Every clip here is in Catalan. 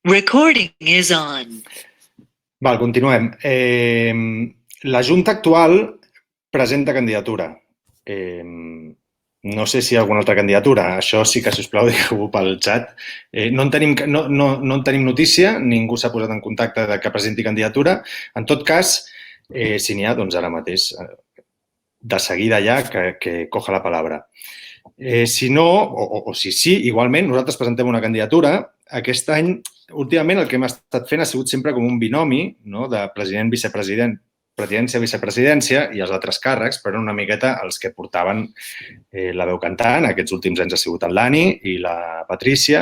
Recording is on. Val, continuem. La Junta actual presenta candidatura. No sé si hi ha alguna altra candidatura. Això sí que, sisplau, digueu-ho pel xat. No en tenim notícia, ningú s'ha posat en contacte de que presenti candidatura. En tot cas, si n'hi ha, doncs ara mateix, de seguida ja, que coja la paraula. Si no, o si sí, igualment, nosaltres presentem una candidatura. Aquest any, últimament, el que hem estat fent ha sigut sempre com un binomi, no?, de president-vicepresident, presidència-vicepresidència i els altres càrrecs, però una miqueta els que portaven la veu cantant. Aquests últims anys ha sigut el Dani i la Patrícia.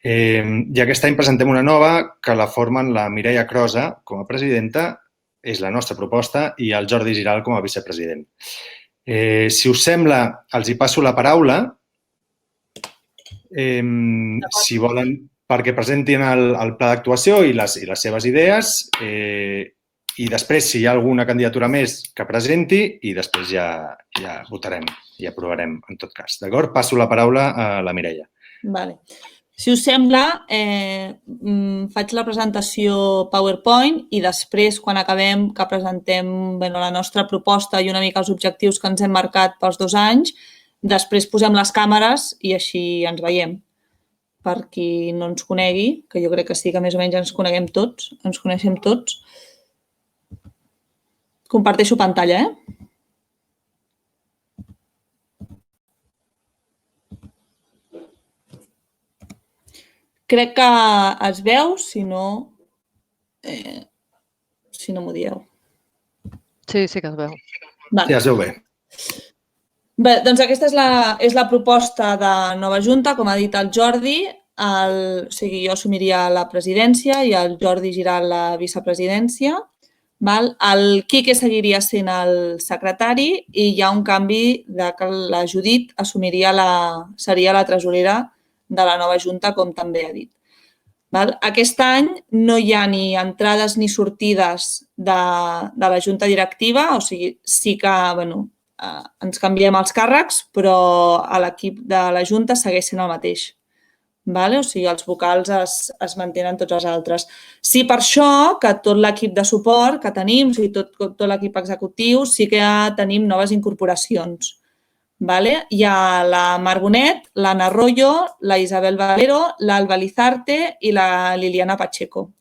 I aquest any presentem una nova que la formen la Mireia Crosa com a presidenta, és la nostra proposta, i el Jordi Giral com a vicepresident. Si us sembla, els hi passo la paraula, si volen, perquè presentin el pla d'actuació i les seves idees, i després, si hi ha alguna candidatura més, que presenti, i després ja votarem i aprovarem, en tot cas. D'acord? Passo la paraula a la Mireia. Vale. Si us sembla, faig la presentació PowerPoint i després, quan acabem, que presentem la nostra proposta i una mica els objectius que ens hem marcat pels 2 anys, després posem les càmeres i així ens veiem. Per qui no ens conegui, que jo crec que sí que més o menys ens coneixem tots. Comparteixo pantalla, Crec que es veu, si no m'ho dieu. Sí que es veu. Sí, es veu bé. Bé, doncs aquesta és la proposta de nova Junta, com ha dit el Jordi. Jo assumiria la presidència i el Jordi Giral la vicepresidència. El Quique seguiria sent el secretari i hi ha un canvi de que la Judit seria la tresorera de la nova Junta, com també ha dit. Aquest any no hi ha ni entrades ni sortides de la Junta directiva, o sigui, sí que ens canviem els càrrecs, però l'equip de la Junta segueix sent el mateix. O sigui, els vocals es mantenen tots els altres. Sí, per això que tot l'equip de suport que tenim, o sigui, tot l'equip executiu, sí que tenim noves incorporacions. Hi ha la Mar Bonet, l'Anna Arroyo, la Isabel Valero, l'Alba Lizarte i la Liliana Pacheco.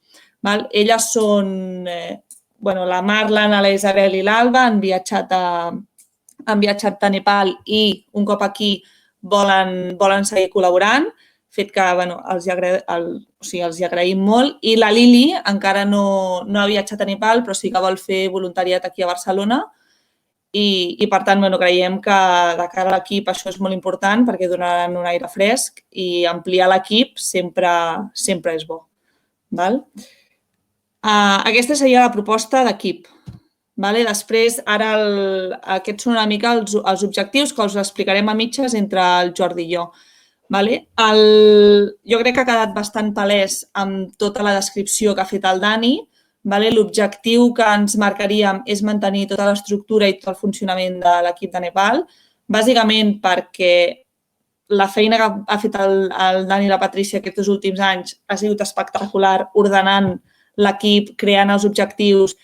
Elles són, la Mar, l'Anna, la Isabel i l'Alba han viatjat a Nepal i un cop aquí volen seguir col·laborant, fet que els hi agraïm molt. I la Lili encara no ha viatjat a Nepal, però sí que vol fer voluntariat aquí a Barcelona. I per tant, creiem que de cara a l'equip això és molt important perquè donaran un aire fresc i ampliar l'equip sempre és bo. Aquesta seria la proposta d'equip. Després, ara aquests són una mica els objectius que us explicarem a mitges entre el Jordi i jo. Jo crec que ha quedat bastant palès amb tota la descripció que ha fet el Dani. L'objectiu que ens marcaríem és mantenir tota l'estructura i tot el funcionament de l'equip de Nepal, bàsicament perquè la feina que ha fet el Dani i la Patrícia aquests últims anys ha sigut espectacular, ordenant l'equip, creant els objectius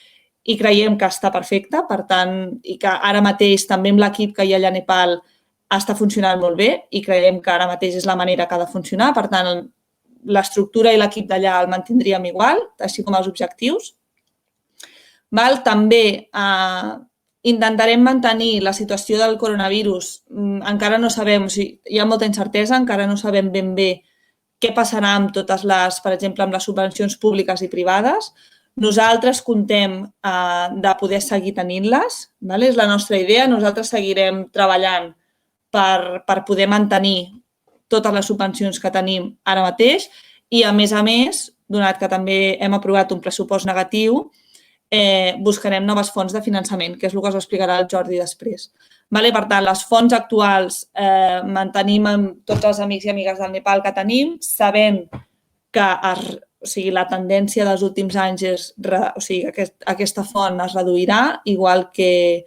i creiem que està perfecte, per tant, i que ara mateix també amb l'equip que hi ha allà a Nepal està funcionant molt bé i creiem que ara mateix és la manera que ha de funcionar, per tant, l'estructura i l'equip d'allà el mantindríem igual, així com els objectius. També intentarem mantenir la situació del coronavirus. Encara no sabem, hi ha molta incertesa, encara no sabem ben bé què passarà amb totes les, per exemple, amb les subvencions públiques i privades. Nosaltres contem de poder seguir tenint-les, és la nostra idea. Nosaltres seguirem treballant per poder mantenir totes les subvencions que tenim ara mateix i, a més, donat que també hem aprovat un pressupost negatiu, buscarem noves fonts de finançament, que és el que us explicarà el Jordi després. Per tant, les fonts actuals mantenim amb tots els amics i amigues del Nepal que tenim, sabent que la tendència dels últims anys és que aquesta font es reduirà, igual que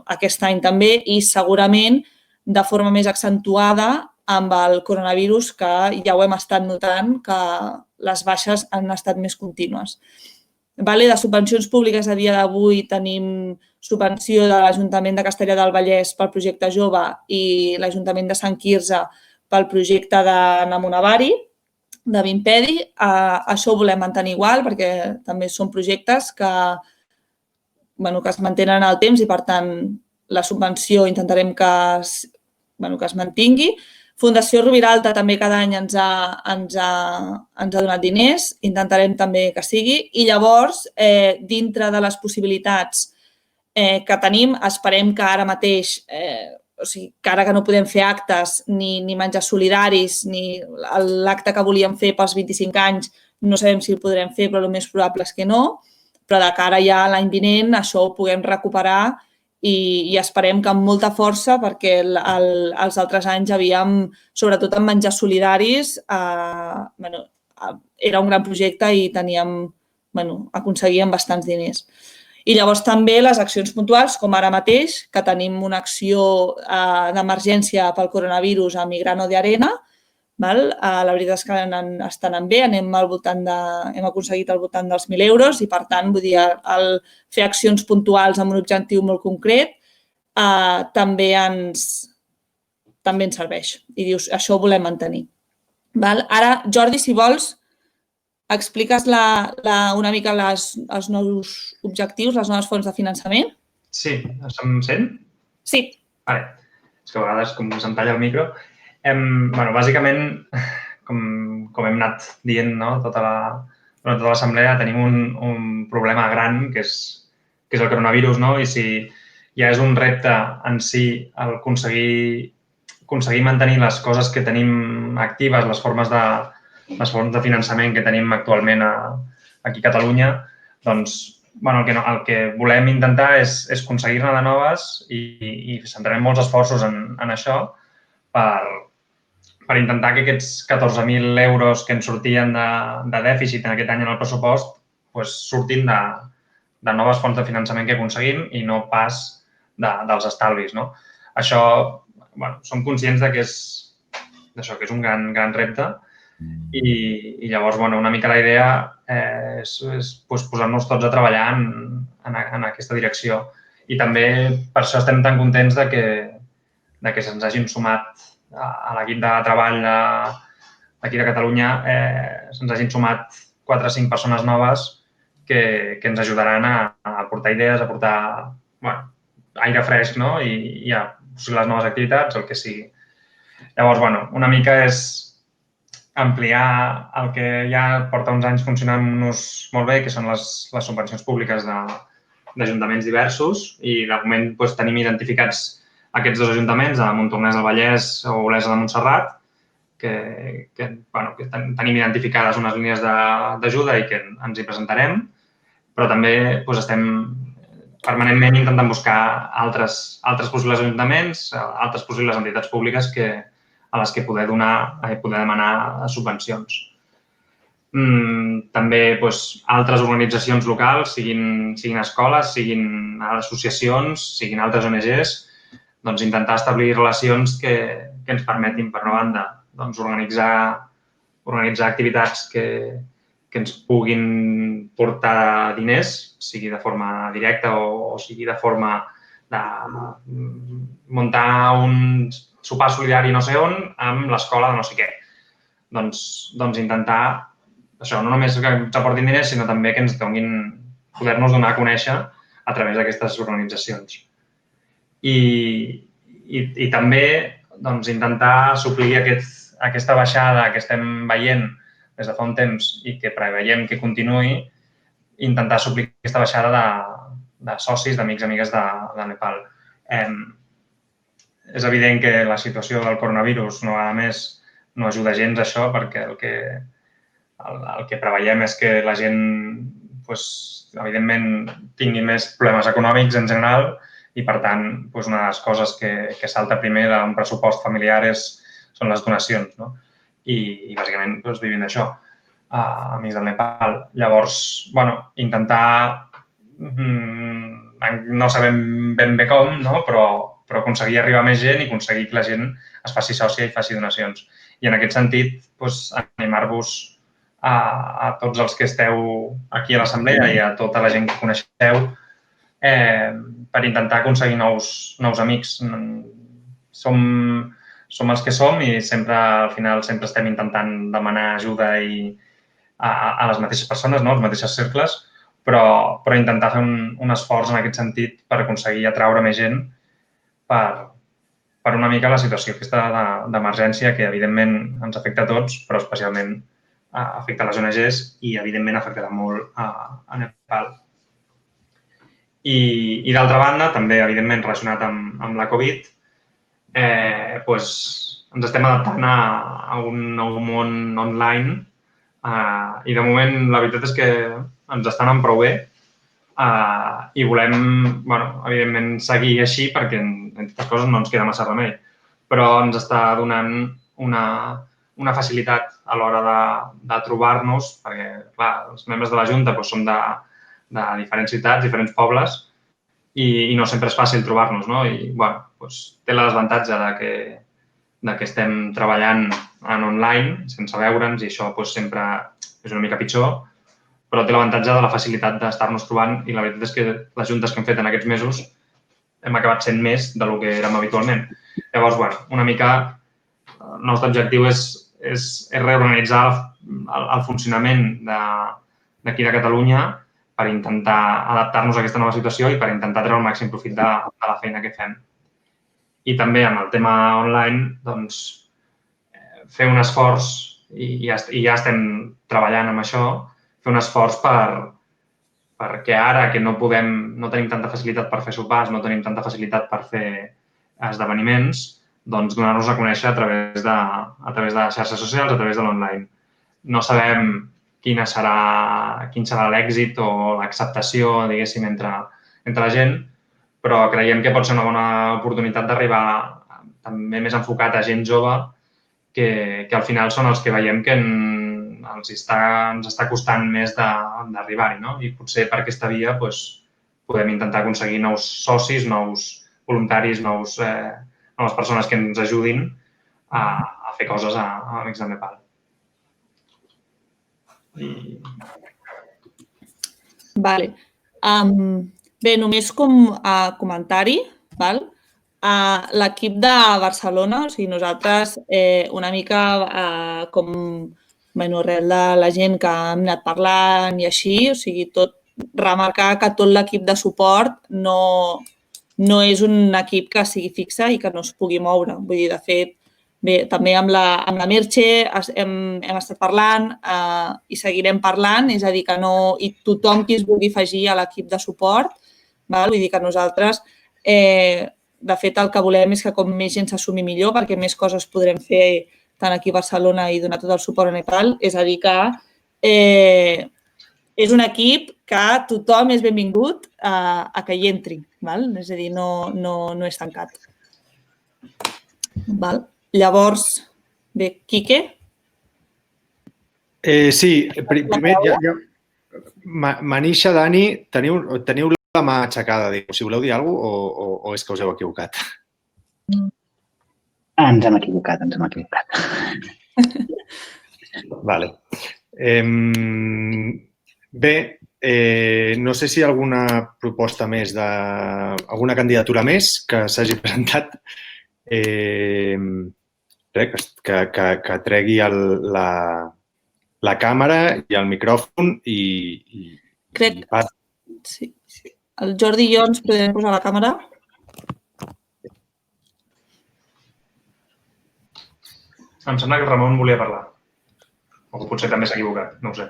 aquest any també, i segurament de forma més accentuada amb el coronavirus, que ja ho hem estat notant, que les baixes han estat més contínues. De subvencions públiques a dia d'avui tenim subvenció de l'Ajuntament de Castellar del Vallès pel projecte Jove i l'Ajuntament de Sant Quirze pel projecte de Namunavari, de Vimpedi. Això ho volem mantenir igual perquè també són projectes que es mantenen en el temps i, per tant, la subvenció intentarem que es mantingui. Fundació Rubiralta també cada any ens ha donat diners, intentarem també que sigui. I llavors, dintre de les possibilitats que tenim, esperem que ara mateix, que ara que no podem fer actes ni menjars solidaris, ni l'acte que volíem fer pels 25 anys, no sabem si el podrem fer, però el més probable és que no. Però de cara ja a l'any vinent això ho puguem recuperar i esperem que amb molta força, perquè els altres anys havíem, sobretot en menjars solidaris, era un gran projecte i aconseguíem bastants diners. I llavors també les accions puntuals, com ara mateix, que tenim una acció d'emergència pel coronavirus a Migrano de Arena. La veritat és que estan anant bé, hem aconseguit al voltant dels 1.000 euros i, per tant, vull dir, fer accions puntuals amb un objectiu molt concret també ens serveix. I dius, això ho volem mantenir. Ara, Jordi, si vols, expliques una mica els nous objectius, les noves fonts de finançament? Sí, em sent? Sí. Vale. És que a vegades, com se'm talla el micro... Bàsicament, com hem anat dient durant tota l'assemblea, tenim un problema gran que és el coronavirus, i si ja és un repte en si el aconseguir mantenir les coses que tenim actives, les fonts de finançament que tenim actualment aquí a Catalunya, doncs el que volem intentar és aconseguir-ne de noves i centrarem molts esforços en això per intentar que aquests 14.000 euros que ens sortien de dèficit en aquest any en el pressupost surtin de noves fonts de finançament que aconseguim i no pas dels estalvis. Això, som conscients que és un gran repte i llavors una mica la idea és posar-nos tots a treballar en aquesta direcció. I també per això estem tan contents que se'ns hagin sumat a l'equip de treball aquí de Catalunya, se'ns hagin sumat 4 o 5 persones noves que ens ajudaran a aportar idees, a aportar aire fresc i a les noves activitats, el que sigui. Llavors, una mica és ampliar el que ja porta uns anys funcionant-nos molt bé, que són les subvencions públiques d'ajuntaments diversos i de moment tenim identificats aquests 2 ajuntaments, a Montornès del Vallès o Olesa de Montserrat, que tenim identificades unes línies d'ajuda i que ens hi presentarem, però també estem permanentment intentant buscar altres possibles ajuntaments, altres possibles entitats públiques a les que poder demanar subvencions. També altres organitzacions locals, siguin escoles, siguin associacions, siguin altres ONGs, intentar establir relacions que ens permetin, per una banda, organitzar activitats que ens puguin portar diners, sigui de forma directa o sigui de forma de muntar un sopar solidari no sé on amb l'escola de no sé què. Doncs intentar això, no només que ens aportin diners, sinó també que ens donin, poder-nos donar a conèixer a través d'aquestes organitzacions. I també intentar suplir aquesta baixada que estem veient des de fa un temps i que preveiem que continuï, intentar suplir aquesta baixada de socis, d'amics i amigues de Nepal. És evident que la situació del coronavirus una vegada més no ajuda gens a això, perquè el que preveiem és que la gent, evidentment, tingui més problemes econòmics en general i, per tant, una de les coses que salta primer d'un pressupost familiar són les donacions. I, bàsicament, vivim d'això, amics del Nepal. Llavors, intentar, no sabem ben bé com, però però aconseguir arribar a més gent i aconseguir que la gent es faci sòcia i faci donacions. I en aquest sentit, animar-vos a tots els que esteu aquí a l'assemblea i a tota la gent que coneixeu per intentar aconseguir nous amics. Som els que som i sempre, al final, sempre estem intentant demanar ajuda a les mateixes persones, no? Als mateixos cercles, però intentar fer un esforç en aquest sentit per aconseguir atraure més gent per una mica la situació aquesta d'emergència que, evidentment, ens afecta a tots, però especialment afecta les ONGs i, evidentment, afectarà molt a Nepal. I d'altra banda, també, evidentment, relacionat amb la Covid, ens estem adaptant a un nou món online i, de moment, la veritat és que ens està anant prou bé i volem, evidentment, seguir així perquè, entre altres coses, no ens queda massa remei, però ens està donant una facilitat a l'hora de trobar-nos perquè, clar, els membres de la Junta som de diferents ciutats, diferents pobles i no sempre és fàcil trobar-nos, no? I, té el desavantatge que estem treballant en online, sense veure'ns, i això sempre és una mica pitjor, però té l'avantatge de la facilitat d'estar-nos trobant i la veritat és que les juntes que hem fet en aquests mesos hem acabat sent més del que érem habitualment. Llavors, una mica el nostre objectiu és reorganitzar el funcionament d'aquí de Catalunya per intentar adaptar-nos a aquesta nova situació i per intentar treure el màxim profit de la feina que fem. I també amb el tema online, doncs, fer un esforç, i ja estem treballant amb això, fer un esforç perquè ara que no tenim tanta facilitat per fer sopars, no tenim tanta facilitat per fer esdeveniments, doncs donar-nos a conèixer a través de xarxes socials, a través de l'online. No sabem quin serà l'èxit o l'acceptació, diguéssim, entre la gent, però creiem que pot ser una bona oportunitat d'arribar també més enfocat a gent jove que al final són els que veiem que ens està costant més d'arribar-hi, no? I potser per aquesta via podem intentar aconseguir nous socis, nous voluntaris, noves persones que ens ajudin a fer coses a Amics de Nepal. Vale. Bé, només com a comentari, l'equip de Barcelona, o sigui, nosaltres una mica com arrel de la gent que hem anat parlant i així, o sigui, remarcar que tot l'equip de suport no és un equip que sigui fixe i que no es pugui moure. Vull dir, de fet, bé, també amb la Merche hem estat parlant i seguirem parlant, és a dir, que i tothom qui es vulgui afegir a l'equip de suport, vull dir que nosaltres, de fet, el que volem és que com més gent s'assumi millor perquè més coses podrem fer tant aquí a Barcelona i donar tot el suport a Nepal. És a dir, que és un equip que tothom és benvingut a que hi entri, és a dir, no és tancat. Llavors, bé, Quique? Sí, primer, Manisha, Dani, teniu la mà aixecada. Si voleu dir alguna cosa o és que us heu equivocat? Ens hem equivocat. Vale. Bé, no sé si hi ha alguna proposta més, alguna candidatura més que s'hagi presentat. Que tregui la càmera i el micròfon i... Crec que sí. El Jordi i jo ens podem posar la càmera. Em sembla que el Ramon volia parlar. O que potser també s'ha equivocat, no ho sé.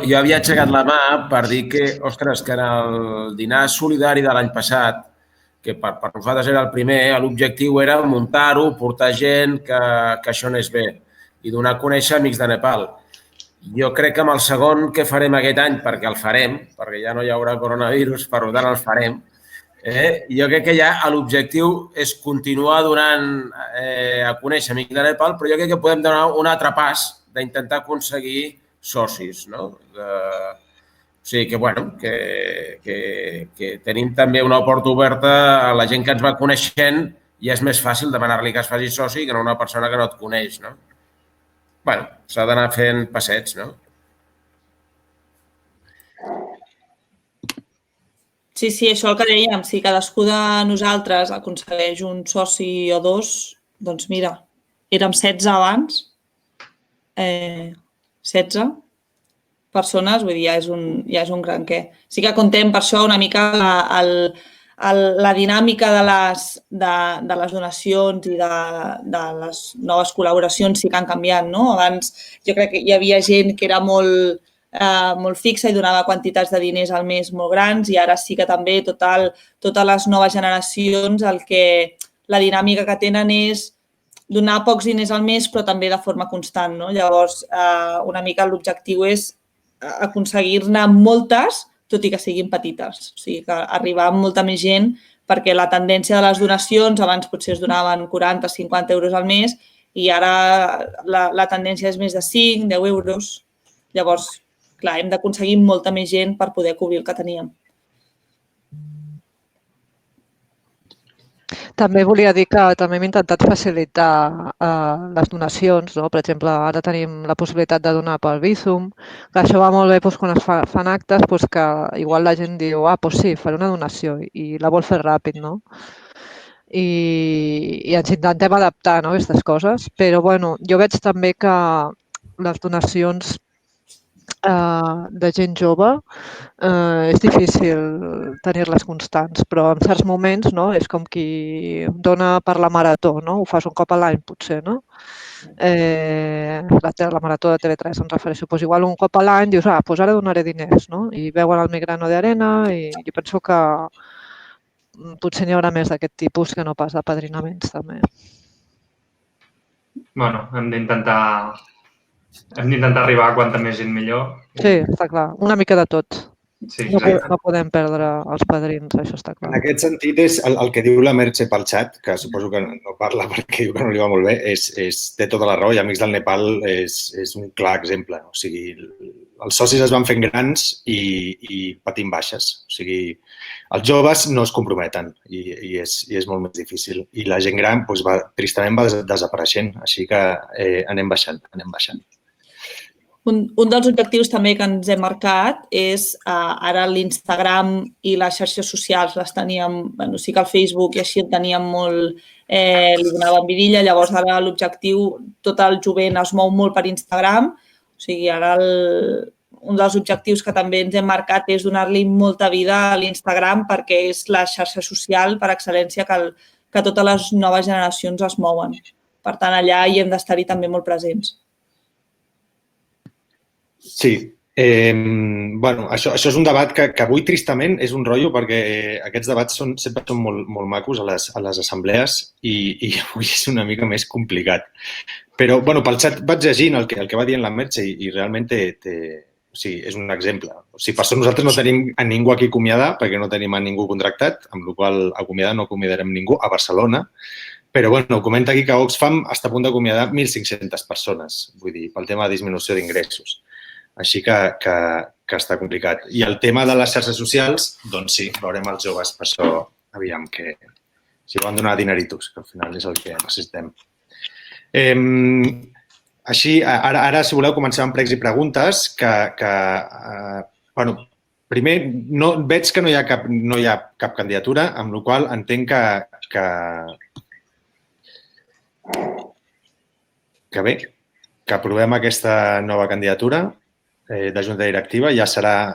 Jo havia aixecat la mà per dir que, ostres, que en el dinar solidari de l'any passat, que per nosaltres era el primer, l'objectiu era muntar-ho, portar gent, que això anés bé i donar a conèixer Amics de Nepal. Jo crec que amb el segon que farem aquest any, perquè el farem, perquè ja no hi haurà coronavirus, per tant el farem, jo crec que ja l'objectiu és continuar donant a conèixer Amics de Nepal, però jo crec que podem donar un altre pas d'intentar aconseguir socis, no? O sigui que, bueno, que tenim també una porta oberta a la gent que ens va coneixent i és més fàcil demanar-li que es faci soci que no una persona que no et coneix, no? Bueno, s'ha d'anar fent passets, no? Sí, això el que dèiem, si cadascú de nosaltres aconsegueix un soci o dos, doncs mira, érem 16 abans, 16 persones, vull dir, ja és un gran què. Sí que contem per això una mica la dinàmica de les donacions i de les noves col·laboracions sí que han canviat, no? Abans jo crec que hi havia gent que era molt fixa i donava quantitats de diners al mes molt grans i ara sí que també totes les noves generacions la dinàmica que tenen és donar pocs diners al mes però també de forma constant, no? Llavors, una mica l'objectiu és aconseguir-ne moltes, tot i que siguin petites. O sigui, que arribar amb molta més gent perquè la tendència de les donacions, abans potser es donaven 40-50 euros al mes i ara la tendència és més de 5, 10 euros. Llavors, clar, hem d'aconseguir molta més gent per poder cobrir el que teníem. També volia dir que també hem intentat facilitar les donacions, no? Per exemple, ara tenim la possibilitat de donar pel Bizum, que això va molt bé quan es fan actes, que igual la gent diu, doncs sí, faré una donació i la vol fer ràpid, no? I ens intentem adaptar a aquestes coses, però bueno, jo veig també que les donacions de gent jove és difícil tenir-les constants, però en certs moments és com qui dona per la marató, ho fas un cop a l'any potser, no? La marató de TV3 em refereixo, doncs igual un cop a l'any dius, doncs ara donaré diners, no? I veuen el Migrano de Arena i jo penso que potser n'hi haurà més d'aquest tipus que no pas d'apadrinaments també. Bueno, hem d'intentar arribar a quanta més gent millor. Sí, està clar. Una mica de tot. Sí, no podem perdre els padrins, això està clar. En aquest sentit, és el que diu la Merche pel xat, que suposo que no parla perquè diu que no li va molt bé, té tota la raó i Amics del Nepal és un clar exemple. O sigui, els socis es van fent grans i patint baixes. O sigui, els joves no es comprometen i és molt més difícil. I la gent gran, tristament, va desapareixent. Així que anem baixant. Un dels objectius també que ens hem marcat és ara l'Instagram i les xarxes socials les teníem, sí que el Facebook i així el teníem molt, li donàvem vidilla, llavors ara l'objectiu, tot el jovent es mou molt per Instagram, o sigui, ara un dels objectius que també ens hem marcat és donar-li molta vida a l'Instagram perquè és la xarxa social per excel·lència que totes les noves generacions es mouen. Per tant, allà hi hem d'estar-hi també molt presents. Sí. Això és un debat que avui, tristament, és un rotllo perquè aquests debats sempre són molt macos a les assemblees i avui és una mica més complicat. Però, pel xat vaig llegint el que va dient la Merche i realment és un exemple. O sigui, per això nosaltres no tenim a ningú aquí acomiadar perquè no tenim a ningú contractat, amb la qual cosa no acomiadarem ningú a Barcelona. Però, comenta aquí que Oxfam està a punt d'acomiadar 1.500 persones, vull dir, pel tema de disminució d'ingressos. Així que està complicat. I el tema de les xarxes socials, doncs sí, veurem els joves, per això aviam que s'hi van donar dineritos, que al final és el que necessitem. Així, ara, si voleu, comencem amb pregs i preguntes, primer, veig que no hi ha cap candidatura, amb la qual cosa entenc que aprovem aquesta nova candidatura de junta directiva. Ja serà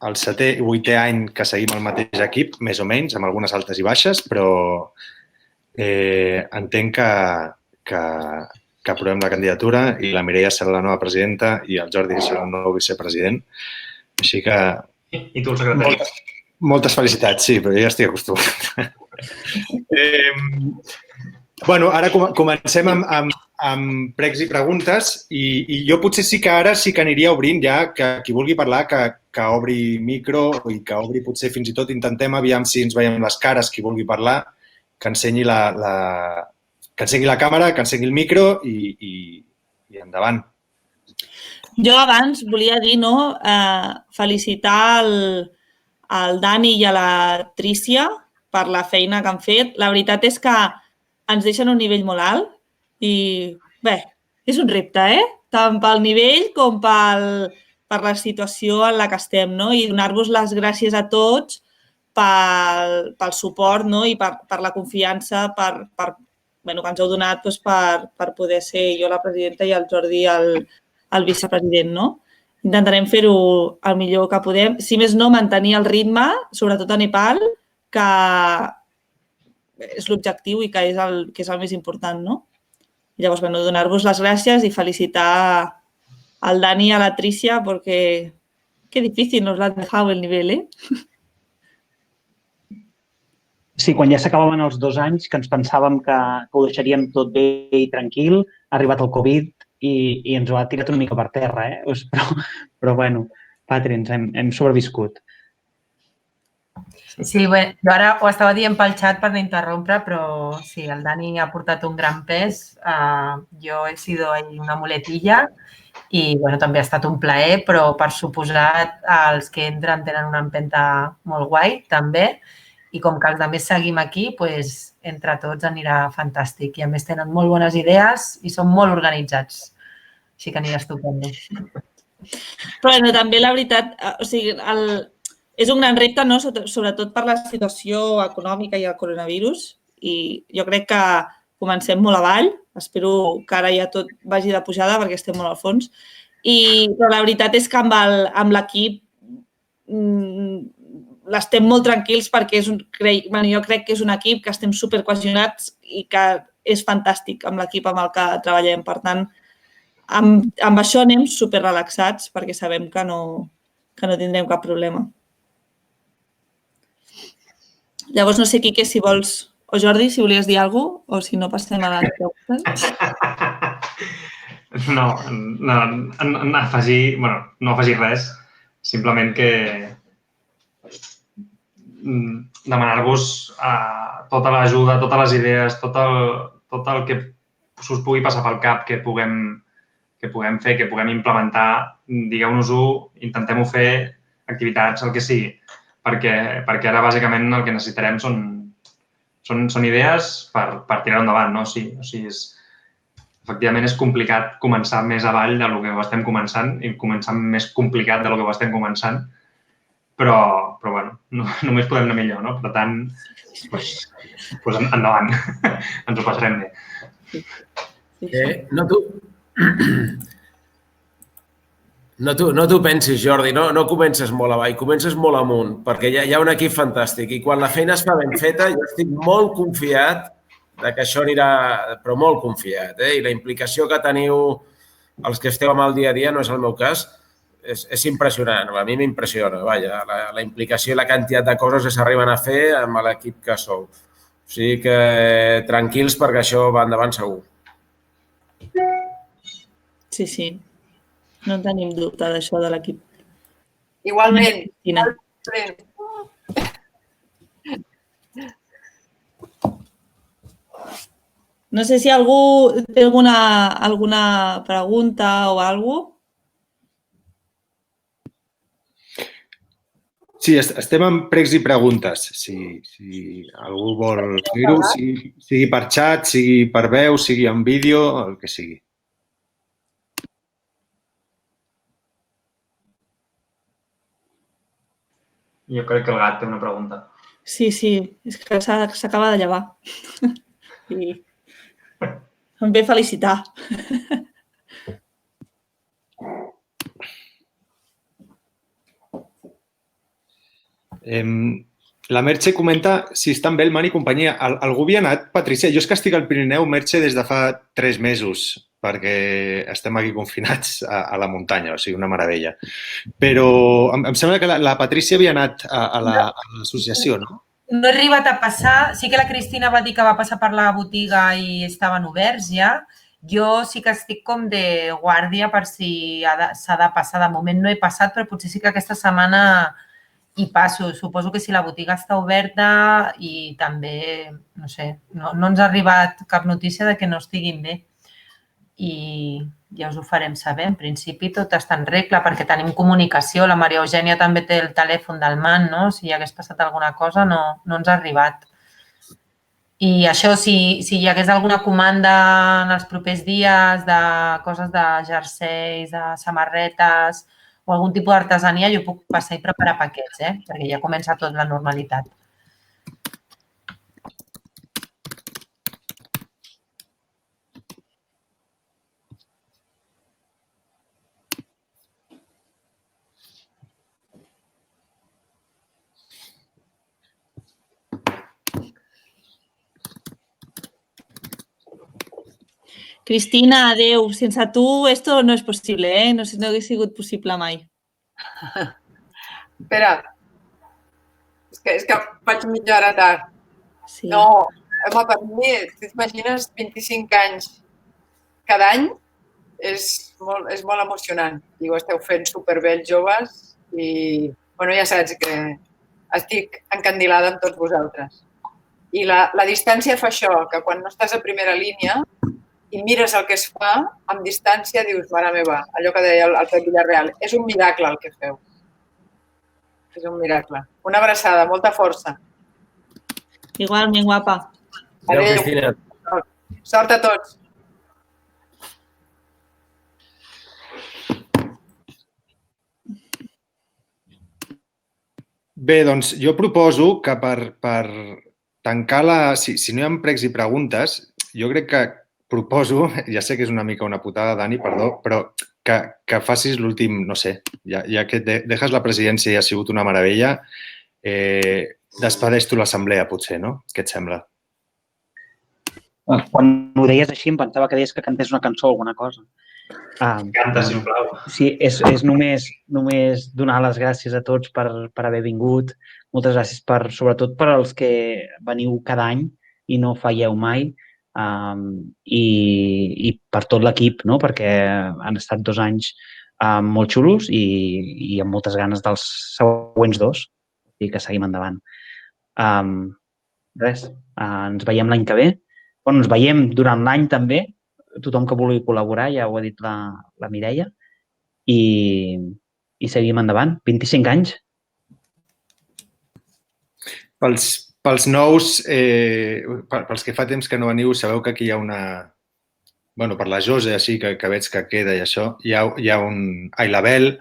el 7è o 8è any que seguim el mateix equip, més o menys, amb algunes altes i baixes, però entenc que aprovem la candidatura i la Mireia serà la nova presidenta i el Jordi serà el nou vicepresident. Així que... I tu el secretari. Moltes felicitats, sí, però ja estic acostumat. Ara comencem amb pregs i preguntes i jo potser sí que ara sí que aniria obrint ja que qui vulgui parlar que obri micro i que obri potser fins i tot intentem aviam si ens veiem les cares qui vulgui parlar, que ensenyi la càmera, que encengui el micro i endavant. Jo abans volia dir, felicitar el Dani i a la Trícia per la feina que han fet. La veritat és que ens deixen un nivell molt alt i, bé, és un repte, tant pel nivell com per la situació en la que estem, i donar-vos les gràcies a tots pel suport i per la confiança que ens heu donat per poder ser jo la presidenta i el Jordi el vicepresident. Intentarem fer-ho el millor que podem. Si més no, mantenir el ritme, sobretot a Nepal, que és l'objectiu i que és el més important. I llavors, donar-vos les gràcies i felicitar al Dani i a la Trícia perquè qué difícil nos lo han dejado el nivel, Sí, quan ja s'acabaven els 2 anys, que ens pensàvem que ho deixaríem tot bé i tranquil, ha arribat el Covid i ens ho ha tirat una mica per terra, Però bueno, Patri, ens hem sobreviscut. Sí, bé, jo ara ho estava dient pel xat per no interrompre, però sí, el Dani ha portat un gran pes. Jo he sido una muletilla i també ha estat un plaer, però per suposat els que entren tenen una empenta molt guai, també. I com que els altres seguim aquí, entre tots anirà fantàstic. I a més tenen molt bones idees i són molt organitzats. Així que anirà estupendo. Però també la veritat, és un gran repte, sobretot per la situació econòmica i el coronavirus. I jo crec que comencem molt avall. Espero que ara ja tot vagi de pujada perquè estem molt al fons. Però la veritat és que amb l'equip estem molt tranquils perquè jo crec que és un equip que estem supercohesionats i que és fantàstic amb l'equip amb el que treballem. Per tant, amb això anem superrelaxats perquè sabem que no tindrem cap problema. Llavors, no sé, Quique, si vols, o Jordi, si volies dir alguna cosa, o si no passem a les preguntes. No afegir res, simplement que demanar-vos tota l'ajuda, totes les idees, tot el que us pugui passar pel cap que puguem fer, que puguem implementar, digueu-nos-ho, intentem-ho fer, activitats, el que sigui, perquè ara bàsicament el que necessitarem són idees per tirar endavant, efectivament és complicat començar més avall del que ho estem començant i començar més complicat del que ho estem començant, però bueno, només podem anar millor, no? Per tant, endavant, ens ho passarem bé. No t'ho pensis, Jordi, no comences molt avall, comences molt amunt, perquè hi ha un equip fantàstic i quan la feina es fa ben feta jo estic molt confiat que això anirà, però molt confiat, i la implicació que teniu els que esteu amb el dia a dia, no és el meu cas, és impressionant, a mi m'impressiona, vaja, la implicació i la quantitat de coses que s'arriben a fer amb l'equip que sou. O sigui que tranquils perquè això va endavant segur. Sí. No tenim dubte d'això de l'equip. Igualment. No sé si algú té alguna pregunta o alguna cosa. Sí, estem en pregs i preguntes. Si algú vol fer-ho, sigui per xat, sigui per veu, sigui en vídeo, el que sigui. Jo crec que el gat té una pregunta. Sí, és que s'acaba de llevar. I em ve felicitar. La Merche comenta si estan bé el Man i companyia. Algú havia anat, Patrícia? Jo és que estic al Pirineu, Merche, des de fa 3 mesos, perquè estem aquí confinats a la muntanya, o sigui, una meravella. Però em sembla que la Patrícia havia anat a l'associació, no? No he arribat a passar. Sí que la Cristina va dir que va passar per la botiga i estaven oberts ja. Jo sí que estic com de guàrdia per si s'ha de passar. De moment no he passat, però potser sí que aquesta setmana hi passo. Suposo que si la botiga està oberta i també, no sé, no ens ha arribat cap notícia de que no estiguin bé. i ja us ho farem saber. En principi tot està en regla perquè tenim comunicació. La Maria Eugènia també té el telèfon del MAN, no? Si hi hagués passat alguna cosa no ens ha arribat. I això, si hi hagués alguna comanda en els propers dies de coses de jerseis, de samarretes o algun tipus d'artesania, jo puc passar i preparar paquets, perquè ja comença tot la normalitat. Cristina, adeu. Sense tu esto no és possible, no hauria sigut possible mai. Espera, és que faig mitja hora tard. Sí. No, home, per mi, t'imagines 25 anys cada any? És molt emocionant. I ho esteu fent superbé els joves i, bueno, ja saps que estic encandilada amb tots vosaltres. I la distància fa això, que quan no estàs a primera línia i mires el que es fa, amb distància dius, mare meva, allò que deia el Pep Villarreal, és un miracle el que feu. És un miracle. Una abraçada, molta força. Igualment, guapa. Adéu, Cristina. Sort a tots. Bé, doncs jo proposo que per tancar si no hi ha pregs i preguntes, jo crec que proposo, ja sé que és una mica una putada, Dani, perdó, però que facis l'últim, no sé, ja que deixes la presidència i ha sigut una meravella, despedeix tu l'assemblea, potser, no? Què et sembla? Quan ho deies així em pensava que deies que cantés una cançó o alguna cosa. Canta, sisplau. Sí, és només donar les gràcies a tots per haver vingut. Moltes gràcies sobretot per als que veniu cada any i no falleu mai. I per tot l'equip, no? Perquè han estat 2 anys molt xulos i amb moltes ganes dels següents 2 i que seguim endavant. Res, ens veiem l'any que ve. Bueno, ens veiem durant l'any també, tothom que vulgui col·laborar, ja ho ha dit la Mireia, i seguim endavant. 25 anys. Pels nous, pels que fa temps que no veniu, sabeu que aquí hi ha una... Bueno, per la Jose, així, que veig que queda i això, hi ha un... Ai, la Bel.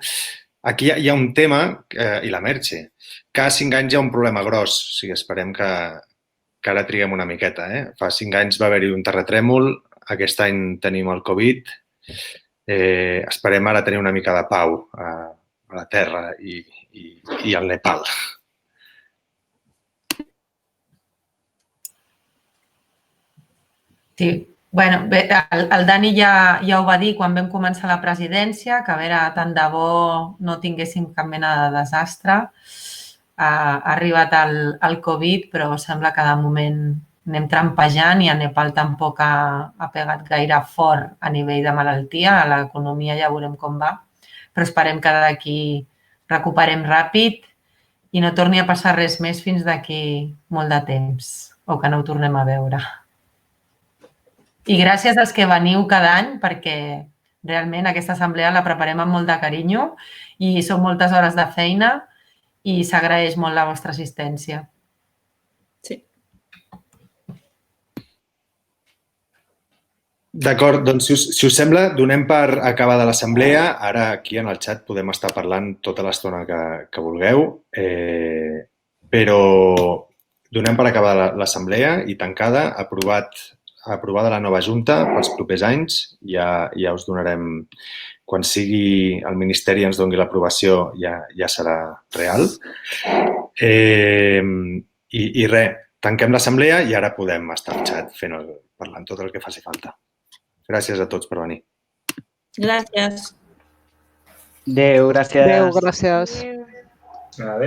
Aquí hi ha un tema, i la Merche. Cada 5 anys hi ha un problema gros. O sigui, esperem que ara triguem una miqueta. Fa 5 anys va haver-hi un terratrèmol, aquest any tenim el Covid. Esperem ara tenir una mica de pau a la Terra i al Nepal. Sí, bueno, bé, el Dani ja ho va dir quan vam començar la presidència, que a veure, tant de bo no tinguéssim cap mena de desastre. Ha arribat el Covid, però sembla que de moment anem trampejant i a Nepal tampoc ha pegat gaire fort a nivell de malaltia. A l'economia ja veurem com va, però esperem que d'aquí recuperem ràpid i no torni a passar res més fins d'aquí molt de temps o que no ho tornem a veure. I gràcies als que veniu cada any perquè realment aquesta assemblea la preparem amb molt de carinyo i són moltes hores de feina i s'agraeix molt la vostra assistència. Sí. D'acord, doncs si us sembla, donem per acabada l'assemblea. Ara aquí en el xat podem estar parlant tota l'estona que vulgueu, però donem per acabada l'assemblea i tancada, aprovada la nova Junta pels propers anys. Ja us donarem, quan sigui el Ministeri ens doni l'aprovació, ja serà real. I res, tanquem l'assemblea i ara podem estar al xat parlant tot el que faci falta. Gràcies a tots per venir. Gràcies. Adéu, gràcies. Adéu, gràcies. Adéu.